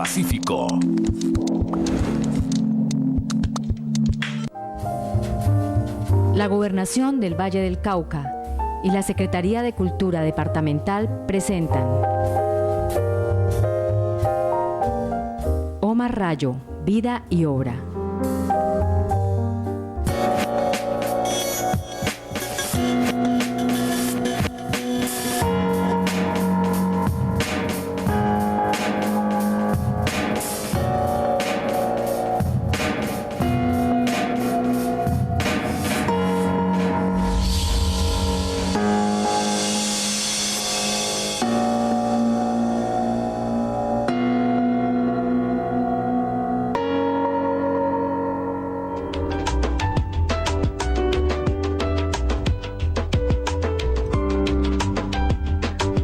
Pacífico. La Gobernación del Valle del Cauca y la Secretaría de Cultura Departamental presentan Omar Rayo, Vida y Obra.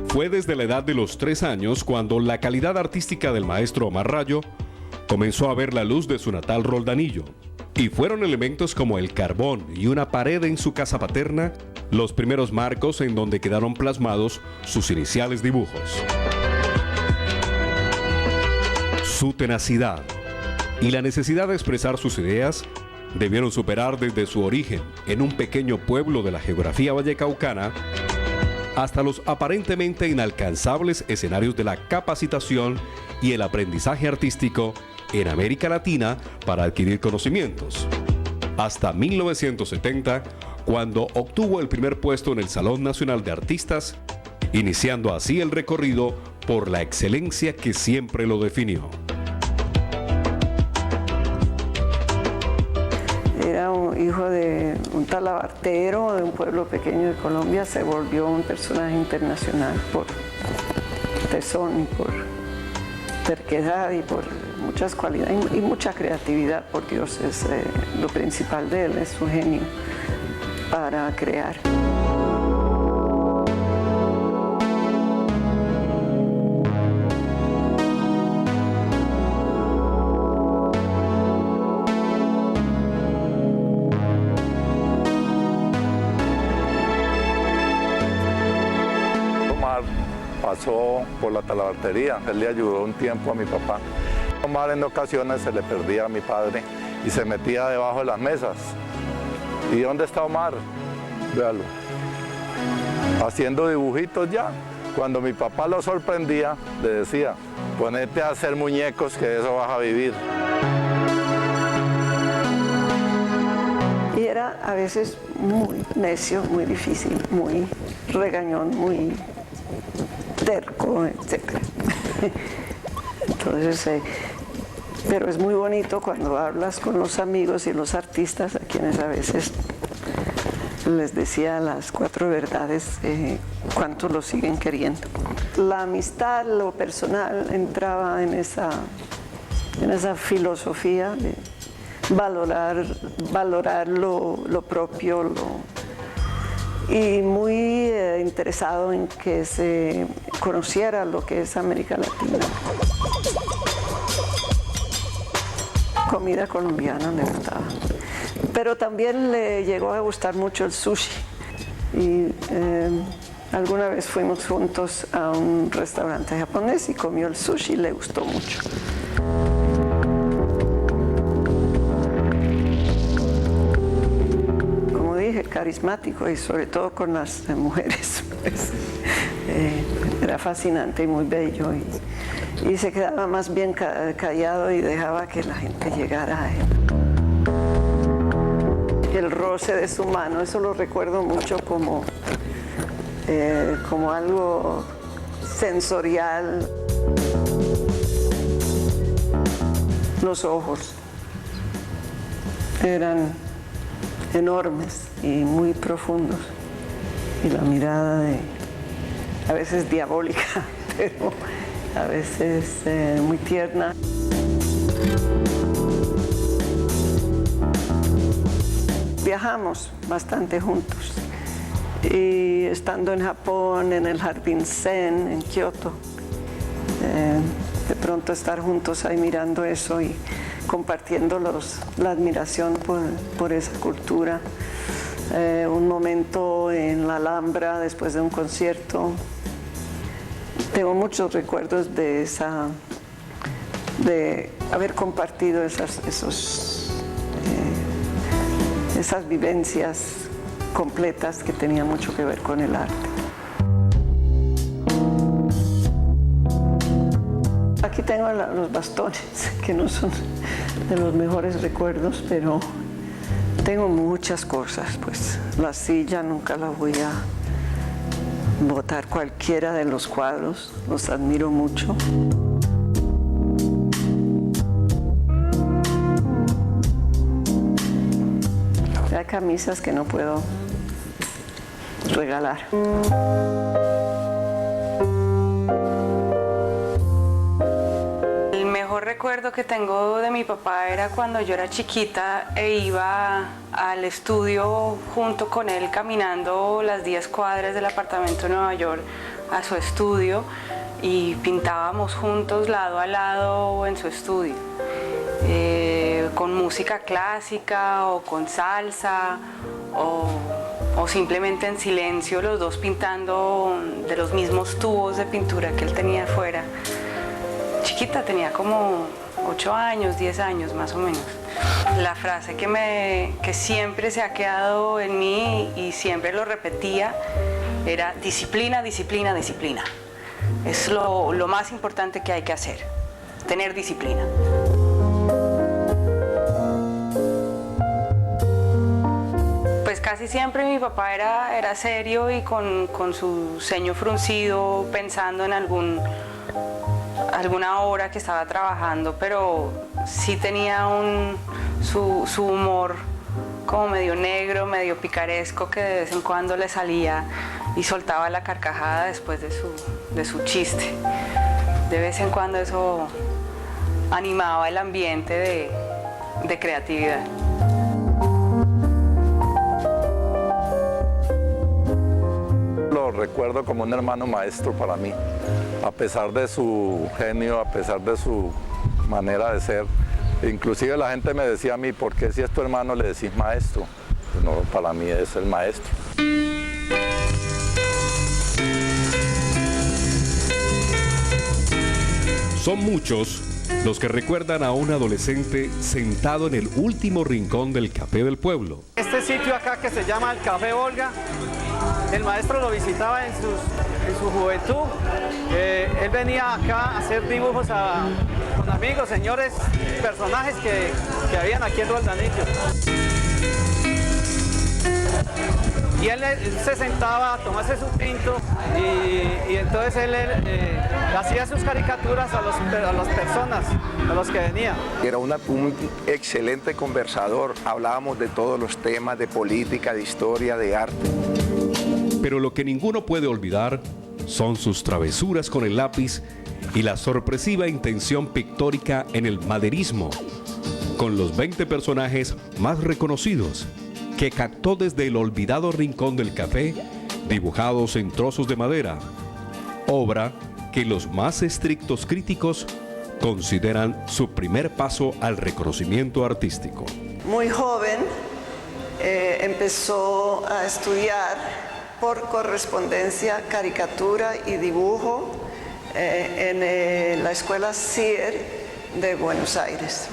Fue desde la edad de los 3 años cuando la calidad artística del maestro Omar Rayo comenzó a ver la luz de su natal Roldanillo. Y fueron elementos como el carbón y una pared en su casa paterna los primeros marcos en donde quedaron plasmados sus iniciales dibujos. Su tenacidad y la necesidad de expresar sus ideas debieron superar desde su origen en un pequeño pueblo de la geografía vallecaucana hasta los aparentemente inalcanzables escenarios de la capacitación y el aprendizaje artístico en América Latina para adquirir conocimientos. Hasta 1970, cuando obtuvo el primer puesto en el Salón Nacional de Artistas, iniciando así el recorrido por la excelencia que siempre lo definió. Era un hijo de un talabartero de un pueblo pequeño de Colombia, se volvió un personaje internacional por tesón y por terquedad y por muchas cualidades y mucha creatividad, por Dios, es lo principal de él, es su genio para crear. Pasó por la talabartería, él le ayudó un tiempo a mi papá. Omar en ocasiones se le perdía a mi padre y se metía debajo de las mesas. ¿Y dónde está Omar? Véalo. Haciendo dibujitos ya. Cuando mi papá lo sorprendía, le decía, ponete a hacer muñecos que de eso vas a vivir. Y era a veces muy necio, muy difícil, muy regañón, muy terco, etc. Entonces, pero es muy bonito cuando hablas con los amigos y los artistas, a quienes a veces les decía las 4 verdades, cuánto lo siguen queriendo. La amistad, lo personal, entraba en esa filosofía de valorar lo propio, y muy interesado en que se conociera lo que es América Latina. Comida colombiana le gustaba, pero también le llegó a gustar mucho el sushi y alguna vez fuimos juntos a un restaurante japonés y comió el sushi y le gustó mucho. Carismático y sobre todo con las mujeres, pues, era fascinante y muy bello y se quedaba más bien callado y dejaba que la gente llegara a él. El roce de su mano, eso lo recuerdo mucho como algo sensorial. Los ojos eran enormes y muy profundos y la mirada a veces diabólica, pero a veces muy tierna. Viajamos bastante juntos y estando en Japón, en el Jardín Zen, en Kioto, de pronto estar juntos ahí mirando eso y compartiendo la admiración por esa cultura. Un momento en la Alhambra después de un concierto. Tengo muchos recuerdos de de haber compartido esas vivencias completas que tenían mucho que ver con el arte. Aquí tengo los bastones, que no son de los mejores recuerdos, pero tengo muchas cosas, pues la silla nunca la voy a botar, cualquiera de los cuadros, los admiro mucho. Hay camisas que no puedo regalar. El mejor recuerdo que tengo de mi papá era cuando yo era chiquita e iba al estudio junto con él caminando las 10 cuadras del apartamento de Nueva York a su estudio y pintábamos juntos lado a lado en su estudio. Con música clásica o con salsa o simplemente en silencio, los dos pintando de los mismos tubos de pintura que él tenía afuera. Chiquita, tenía como 8 años, 10 años más o menos. La frase que siempre se ha quedado en mí y siempre lo repetía era disciplina, disciplina, disciplina. Es lo más importante que hay que hacer, tener disciplina. Pues casi siempre mi papá era serio y con su ceño fruncido, pensando en alguna obra que estaba trabajando, pero sí tenía su humor como medio negro, medio picaresco, que de vez en cuando le salía y soltaba la carcajada después de su chiste. De vez en cuando eso animaba el ambiente de creatividad. Lo recuerdo como un hermano maestro para mí, a pesar de su genio, a pesar de su manera de ser. Inclusive la gente me decía a mí, ¿por qué si es tu hermano le decís maestro? Pues no, para mí es el maestro. Son muchos los que recuerdan a un adolescente sentado en el último rincón del café del pueblo. Este sitio acá que se llama el Café Olga, el maestro lo visitaba en su juventud. Él venía acá a hacer dibujos con amigos, señores, personajes que habían aquí en Roldanillo. Y él se sentaba a tomarse su tinto y entonces él hacía sus caricaturas a las personas, a los que venían. Era un excelente conversador, hablábamos de todos los temas, de política, de historia, de arte. Pero lo que ninguno puede olvidar son sus travesuras con el lápiz y la sorpresiva intención pictórica en el maderismo, con los 20 personajes más reconocidos que captó desde el olvidado rincón del café, dibujados en trozos de madera, obra que los más estrictos críticos consideran su primer paso al reconocimiento artístico. Muy joven empezó a estudiar por correspondencia caricatura y dibujo en la escuela CIER de Buenos Aires.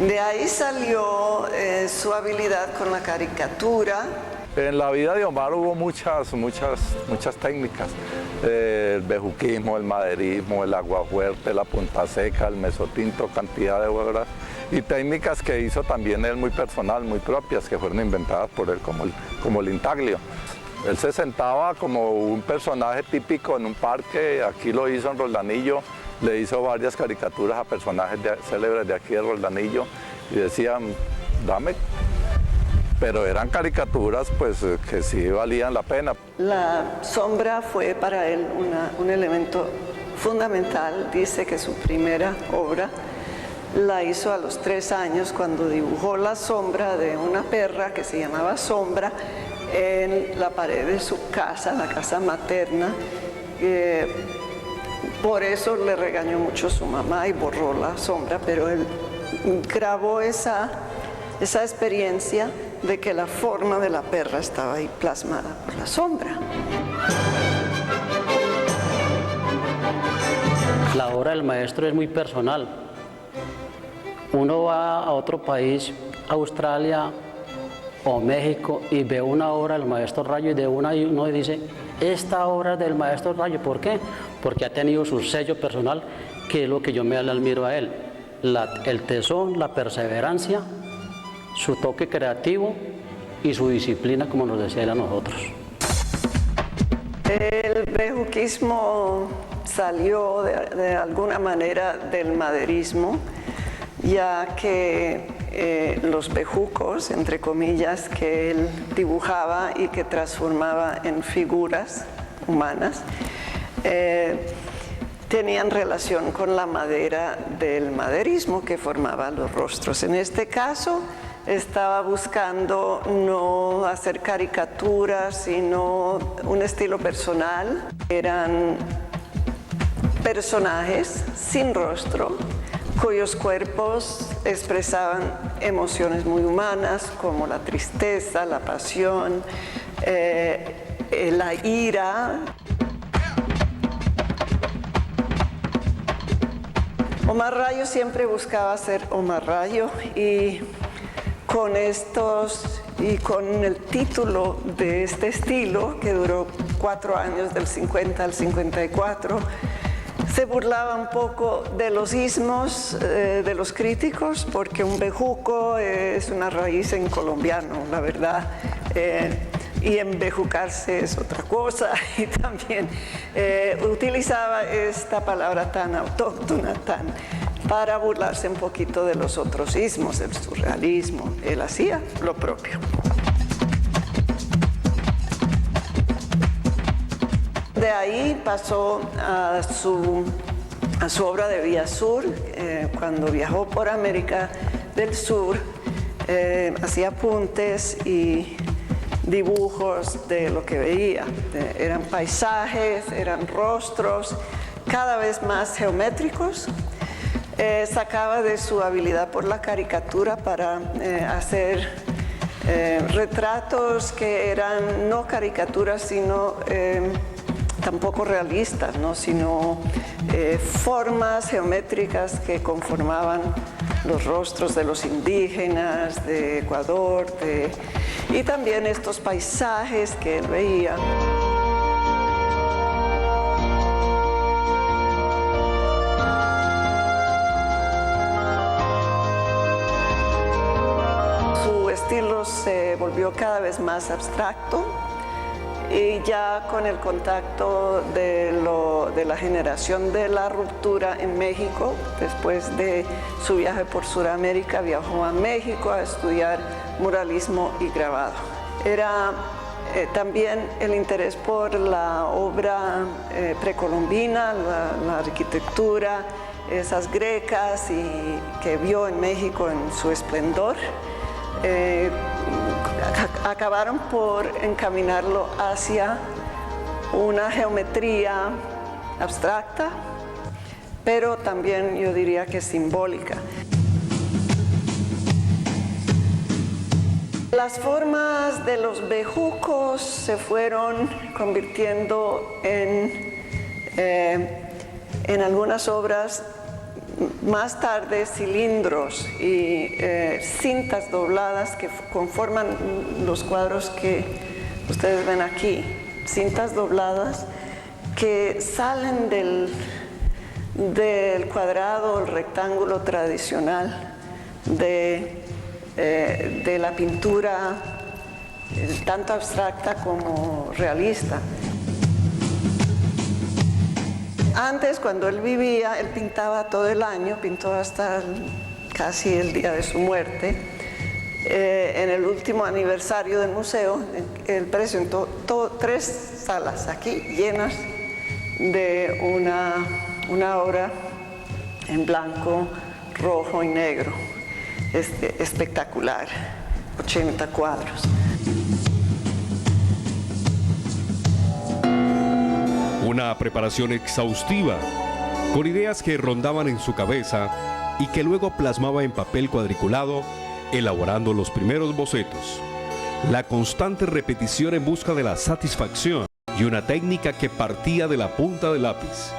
De ahí salió su habilidad con la caricatura. En la vida de Omar hubo muchas técnicas. El bejuquismo, el maderismo, el aguafuerte, la punta seca, el mesotinto, cantidad de obras y técnicas que hizo también él muy personal, muy propias, que fueron inventadas por él, como el intaglio. Él se sentaba como un personaje típico en un parque, aquí lo hizo en Roldanillo, le hizo varias caricaturas a personajes célebres de aquí de Roldanillo y decían, dame, pero eran caricaturas pues que sí valían la pena. La sombra fue para él un elemento fundamental. Dice que su primera obra la hizo a los 3 años cuando dibujó la sombra de una perra que se llamaba Sombra en la pared de su casa, la casa materna. Por eso le regañó mucho su mamá y borró la sombra, pero él grabó esa experiencia de que la forma de la perra estaba ahí plasmada por la sombra. La obra del maestro es muy personal, Uno va a otro país, Australia o México, y ve una obra del maestro Rayo y de una y uno dice, esta obra es del maestro Rayo. ¿Por qué? Porque ha tenido su sello personal, que es lo que yo me admiro a él. El tesón, la perseverancia, su toque creativo y su disciplina, como nos decía él a nosotros. El bejuquismo salió de alguna manera del maderismo, ya que los bejucos, entre comillas, que él dibujaba y que transformaba en figuras humanas, tenían relación con la madera del maderismo que formaba los rostros. En este caso, estaba buscando no hacer caricaturas, sino un estilo personal. Eran personajes sin rostro, cuyos cuerpos expresaban emociones muy humanas, como la tristeza, la pasión, la ira. Omar Rayo siempre buscaba ser Omar Rayo, y con el título de este estilo, que duró 4 años, del 50 al 54, se burlaba un poco de los ismos de los críticos, porque un bejuco es una raíz en colombiano, la verdad, y embejucarse es otra cosa, y también utilizaba esta palabra tan autóctona, para burlarse un poquito de los otros ismos, del surrealismo. Él hacía lo propio. De ahí pasó a su obra de Vía Sur. Cuando viajó por América del Sur, hacía apuntes y dibujos de lo que veía. Eran paisajes, eran rostros cada vez más geométricos. Sacaba de su habilidad por la caricatura para hacer retratos que eran no caricaturas, sino tampoco realistas, ¿no? Sino formas geométricas que conformaban los rostros de los indígenas de Ecuador, y también estos paisajes que él veía. Su estilo se volvió cada vez más abstracto, y ya con el contacto de la generación de la ruptura en México, después de su viaje por Sudamérica, viajó a México a estudiar muralismo y grabado. Era también el interés por la obra precolombina, la arquitectura, esas grecas, y que vio en México en su esplendor. Acabaron por encaminarlo hacia una geometría abstracta, pero también yo diría que simbólica. Las formas de los bejucos se fueron convirtiendo en algunas obras, más tarde cilindros y cintas dobladas que conforman los cuadros que ustedes ven aquí. Cintas dobladas que salen del cuadrado, el rectángulo tradicional de la pintura, tanto abstracta como realista. Antes, cuando él vivía, él pintaba todo el año, pintó hasta casi el día de su muerte. En el último aniversario del museo, él presentó 3 salas aquí llenas de una obra en blanco, rojo y negro. Espectacular, 80 cuadros. Una preparación exhaustiva, con ideas que rondaban en su cabeza y que luego plasmaba en papel cuadriculado, elaborando los primeros bocetos. La constante repetición en busca de la satisfacción y una técnica que partía de la punta del lápiz,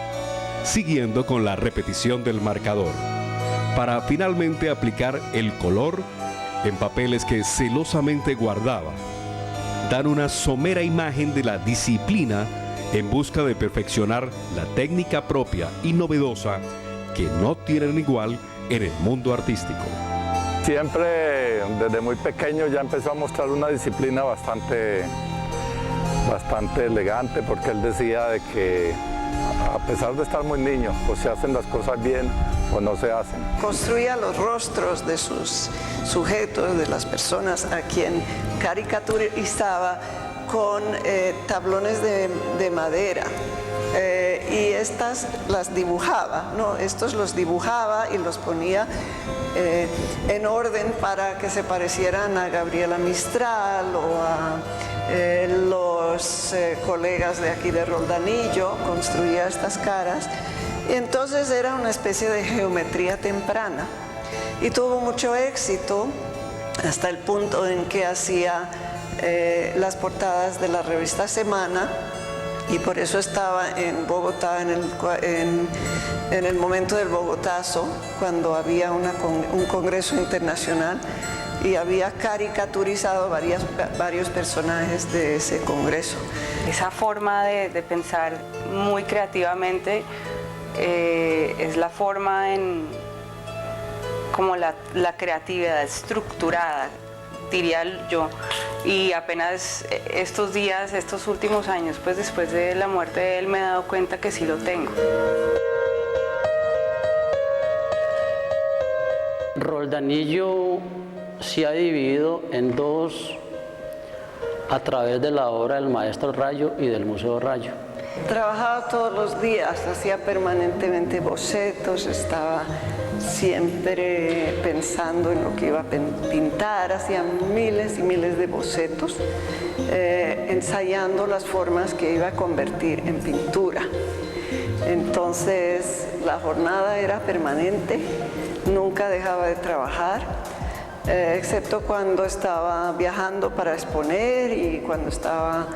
siguiendo con la repetición del marcador. para finalmente aplicar el color en papeles que celosamente guardaba. Dan una somera imagen de la disciplina en busca de perfeccionar la técnica propia y novedosa que no tienen igual en el mundo artístico. Siempre, desde muy pequeño, ya empezó a mostrar una disciplina bastante elegante, porque él decía de que a pesar de estar muy niño, pues se hacen las cosas bien o no se hacen. Construía los rostros de sus sujetos, de las personas a quien caricaturizaba con tablones de madera. Y estas las dibujaba, ¿no? Estos los dibujaba y los ponía en orden para que se parecieran a Gabriela Mistral o a los colegas de aquí de Roldanillo. Construía estas caras y entonces era una especie de geometría temprana y tuvo mucho éxito hasta el punto en que hacía las portadas de la revista Semana. Y por eso estaba en Bogotá en el momento del Bogotazo, cuando había un congreso internacional y había caricaturizado varios personajes de ese congreso. Esa forma de pensar muy creativamente es la forma como la creatividad estructurada, diría yo. Y apenas estos días, estos últimos años, pues después de la muerte de él, me he dado cuenta que sí lo tengo. Roldanillo se ha dividido en dos a través de la obra del Maestro Rayo y del Museo Rayo. Trabajaba todos los días, hacía permanentemente bocetos, estaba siempre pensando en lo que iba a pintar, hacía miles y miles de bocetos, ensayando las formas que iba a convertir en pintura. Entonces la jornada era permanente, nunca dejaba de trabajar, excepto cuando estaba viajando para exponer y cuando estaba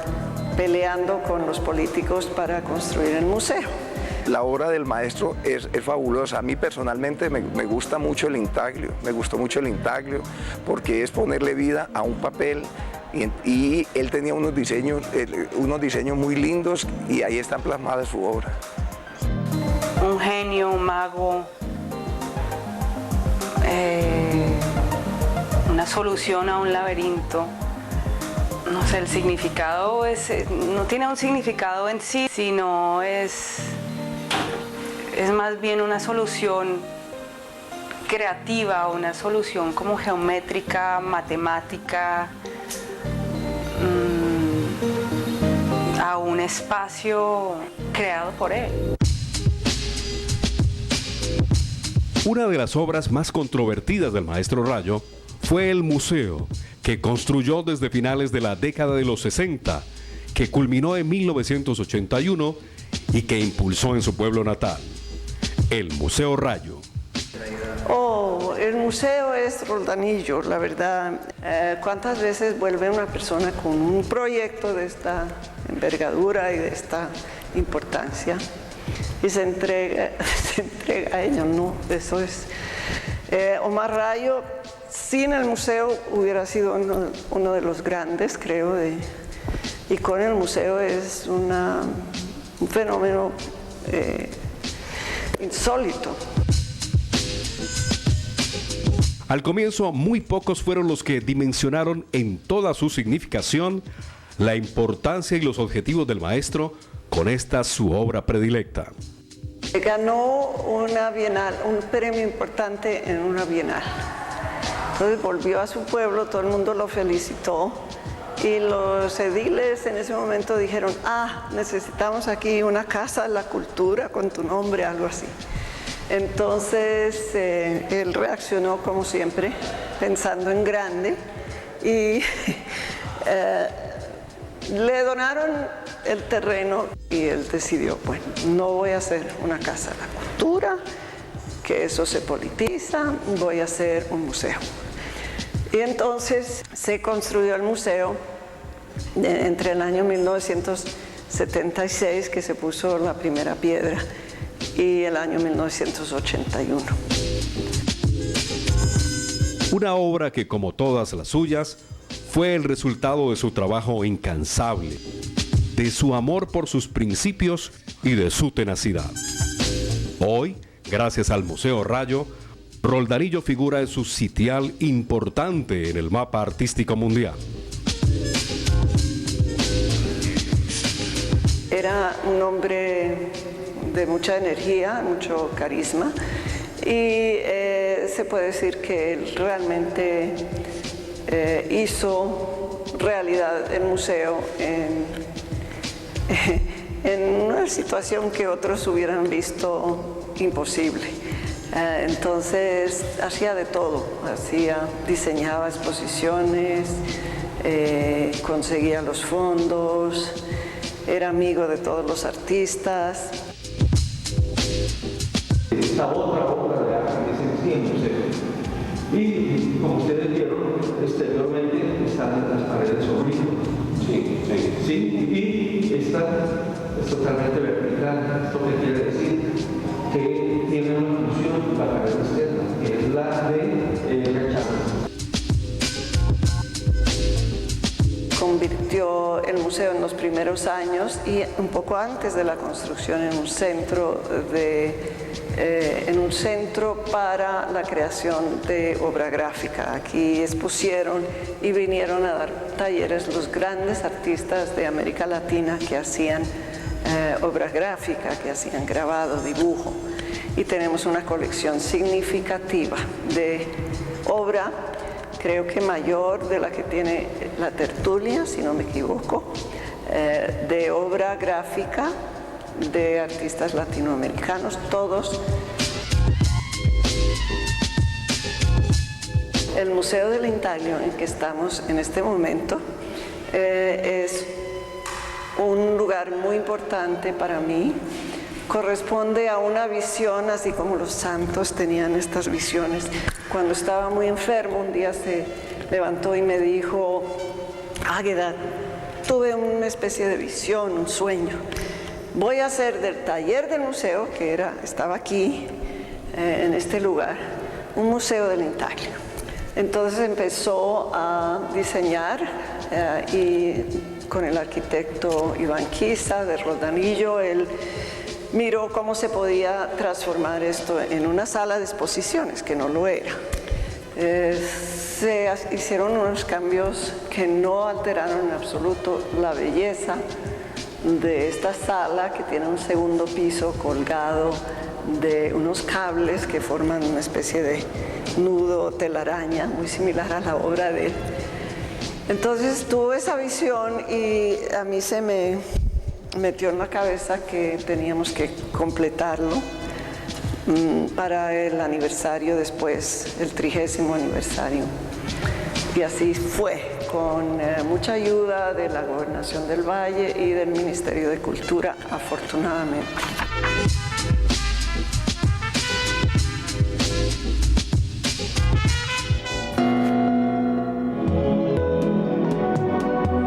peleando con los políticos para construir el museo. La obra del maestro es fabulosa. A mí personalmente me gusta mucho el intaglio, me gustó mucho el intaglio porque es ponerle vida a un papel y él tenía unos diseños muy lindos y ahí están plasmadas su obra. Un genio, un mago, una solución a un laberinto. No sé, el significado no tiene un significado en sí, sino es más bien una solución creativa, una solución como geométrica, matemática, a un espacio creado por él. Una de las obras más controvertidas del maestro Rayo fue el museo, que construyó desde finales de la década de los 60, que culminó en 1981 y que impulsó en su pueblo natal, el Museo Rayo. El museo es Roldanillo, la verdad. ¿Cuántas veces vuelve una persona con un proyecto de esta envergadura y de esta importancia y se entrega a ello? No, eso es. Omar Rayo, sin el museo hubiera sido uno de los grandes, creo, y con el museo es un fenómeno insólito. Al comienzo, muy pocos fueron los que dimensionaron en toda su significación la importancia y los objetivos del maestro con esta su obra predilecta. Ganó una bienal, un premio importante en una bienal. Entonces volvió a su pueblo, todo el mundo lo felicitó y los ediles en ese momento dijeron: necesitamos aquí una casa de la cultura con tu nombre, algo así. Entonces él reaccionó como siempre, pensando en grande, y le donaron el terreno y él decidió: bueno, no voy a hacer una casa de la cultura, que eso se politiza, voy a hacer un museo. Y entonces se construyó el museo entre el año 1976, que se puso la primera piedra, y el año 1981. Una obra que, como todas las suyas, fue el resultado de su trabajo incansable, de su amor por sus principios y de su tenacidad. Hoy, gracias al Museo Rayo, Roldanillo figura en su sitial importante en el mapa artístico mundial. Era un hombre de mucha energía, mucho carisma, y se puede decir que él realmente hizo realidad el museo en una situación que otros hubieran visto imposible. Entonces hacía de todo, diseñaba exposiciones, conseguía los fondos, era amigo de todos los artistas. Esta otra obra de arte que se en el museo. Y como ustedes vieron, exteriormente están las paredes horribles. Sí. Y esta es totalmente vertical. ¿Esto qué quiere decir? Que tiene una función, la pared externa, que es la de rechazo. Convirtió el museo en los primeros años y un poco antes de la construcción en un centro para la creación de obra gráfica. Aquí expusieron y vinieron a dar talleres los grandes artistas de América Latina que hacían obra gráfica, que hacían grabado, dibujo. Y tenemos una colección significativa de obra, creo que mayor de la que tiene la Tertulia, si no me equivoco, de obra gráfica de artistas latinoamericanos, todos. El Museo del Intaglio en que estamos en este momento es un lugar muy importante para mí. Corresponde a una visión, así como los santos tenían estas visiones. Cuando estaba muy enfermo, un día se levantó y me dijo: Águeda, tuve una especie de visión, un sueño. Voy a hacer del taller del museo, que estaba aquí, en este lugar, un museo del Intaglio. Entonces empezó a diseñar y con el arquitecto Iván Quiza de Roldanillo, él miró cómo se podía transformar esto en una sala de exposiciones, que no lo era. Se hicieron unos cambios que no alteraron en absoluto la belleza de esta sala, que tiene un segundo piso colgado de unos cables que forman una especie de nudo telaraña, muy similar a la obra de él. Entonces tuve esa visión y a mí se me metió en la cabeza que teníamos que completarlo para el aniversario después, el 30º aniversario. Y así fue, con mucha ayuda de la Gobernación del Valle y del Ministerio de Cultura, afortunadamente.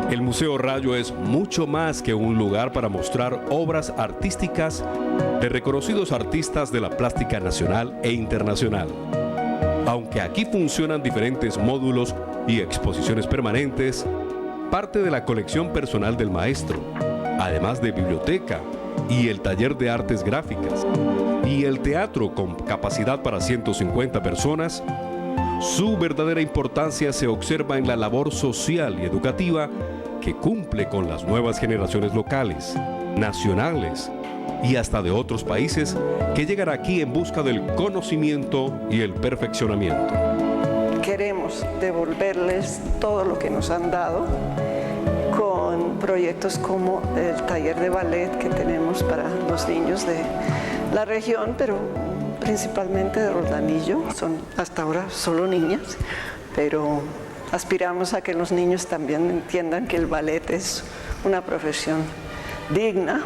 El Museo Rayo es mucho más que un lugar para mostrar obras artísticas de reconocidos artistas de la plástica nacional e internacional. Aunque aquí funcionan diferentes módulos y exposiciones permanentes, parte de la colección personal del maestro, además de biblioteca y el taller de artes gráficas y el teatro con capacidad para 150 personas, su verdadera importancia se observa en la labor social y educativa que cumple con las nuevas generaciones locales, nacionales y hasta de otros países que llegan aquí en busca del conocimiento y el perfeccionamiento. Queremos devolverles todo lo que nos han dado con proyectos como el taller de ballet que tenemos para los niños de la región, pero principalmente de Roldanillo. Son hasta ahora solo niñas, pero aspiramos a que los niños también entiendan que el ballet es una profesión digna.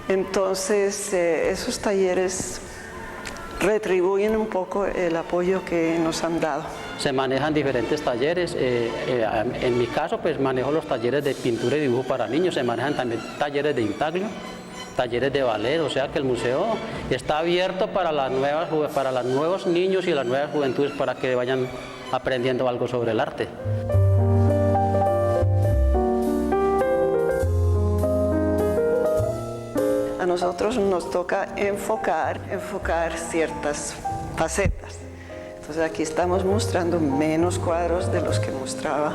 Entonces, esos talleres retribuyen un poco el apoyo que nos han dado. Se manejan diferentes talleres. En mi caso, pues manejo los talleres de pintura y dibujo para niños. Se manejan también talleres de intaglio. talleres de ballet, o sea que el museo está abierto para los nuevos niños y las nuevas juventudes para que vayan aprendiendo algo sobre el arte. A nosotros nos toca enfocar ciertas facetas. Entonces aquí estamos mostrando menos cuadros de los que mostraba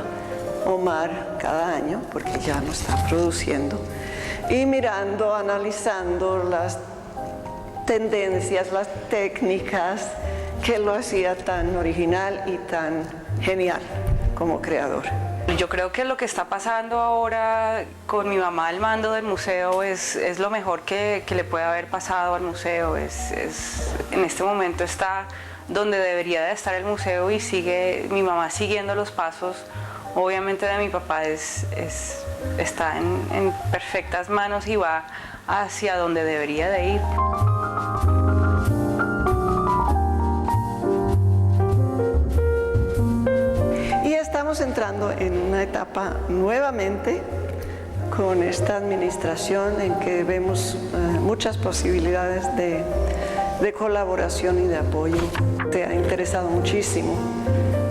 Omar cada año, porque ya no está produciendo, y mirando, analizando las tendencias, las técnicas que lo hacía tan original y tan genial como creador. Yo creo que lo que está pasando ahora con mi mamá al mando del museo es lo mejor que le puede haber pasado al museo. En este momento está donde debería de estar el museo y sigue mi mamá siguiendo los pasos, obviamente, de mi papá. Está en perfectas manos y va hacia donde debería de ir. Estamos entrando en una etapa nuevamente con esta administración en que vemos muchas posibilidades de colaboración y de apoyo. Te ha interesado muchísimo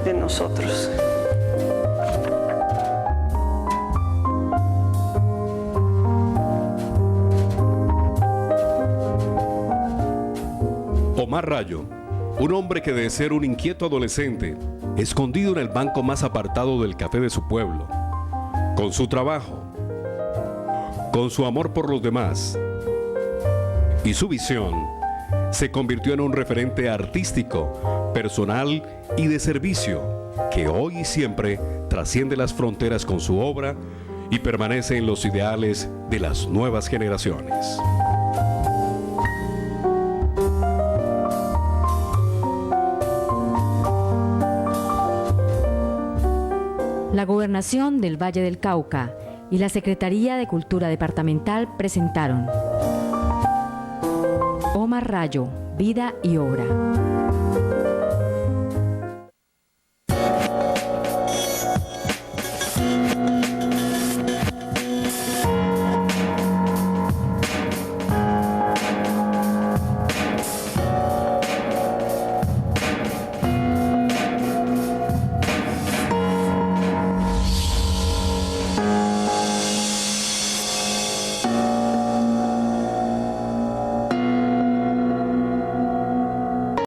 en nosotros. Omar Rayo, un hombre que de ser un inquieto adolescente, escondido en el banco más apartado del café de su pueblo, con su trabajo, con su amor por los demás y su visión, se convirtió en un referente artístico, personal y de servicio que hoy y siempre trasciende las fronteras con su obra y permanece en los ideales de las nuevas generaciones. La Gobernación del Valle del Cauca y la Secretaría de Cultura Departamental presentaron Omar Rayo, Vida y Obra.